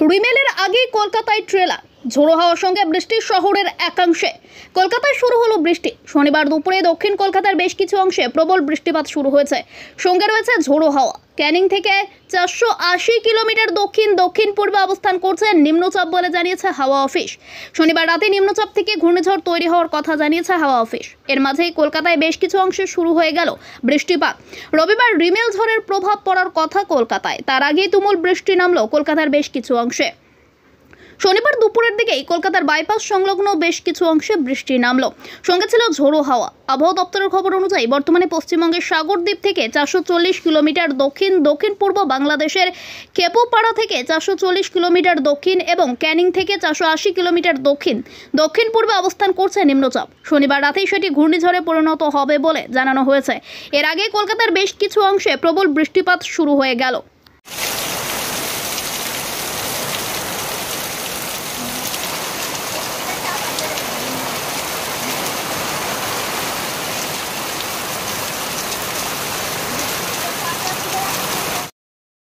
রিমেলের আগেই কলকাতায় ট্রেলার, ঝোড়ো হাওয়ার সঙ্গে বৃষ্টি শহরের একাংশে। কলকাতায় শুরু হলো বৃষ্টি। শনিবার দুপুরে দক্ষিণ কলকাতার বেশ কিছু অংশে প্রবল বৃষ্টিপাত শুরু হয়েছে, সঙ্গে রয়েছে ঝোড়ো হাওয়া। ক্যানিং থেকে 480 কিলোমিটার দক্ষিণ পূর্বে অবস্থান করছে নিম্নচাপ বলে জানিয়েছে হাওয়া অফিস। শনিবার রাতে নিম্নচাপ থেকে ঘূর্ণিঝড় তৈরি হওয়ার কথা জানিয়েছে হাওয়া অফিস। এর মাঝেই কলকাতায় বেশ কিছু অংশে শুরু হয়ে গেল বৃষ্টিপাত। রবিবার রিমেল ঝড়ের প্রভাব পড়ার কথা কলকাতায়, তার আগেই তুমুল বৃষ্টি নামলো কলকাতার বেশ কিছু অংশে। শনিবার দুপুরের দিকেই কলকাতার বাইপাস সংলগ্ন বেশ কিছু অংশে বৃষ্টি নামলো, সঙ্গে ছিল ঝোড়ো হাওয়া। আবহাওয়া দপ্তরের খবর অনুযায়ী বর্তমানে পশ্চিমবঙ্গের সাগরদ্বীপ থেকে 440 কিলোমিটার দক্ষিণ পূর্ব বাংলাদেশের খেপুপাড়া থেকে 440 কিলোমিটার দক্ষিণ এবং ক্যানিং থেকে 480 কিলোমিটার দক্ষিণ পূর্বে অবস্থান করছে নিম্নচাপ। শনিবার রাতেই সেটি ঘূর্ণিঝড়ে পরিণত হবে বলে জানানো হয়েছে। এর আগে কলকাতার বেশ কিছু অংশে প্রবল বৃষ্টিপাত শুরু হয়ে গেল।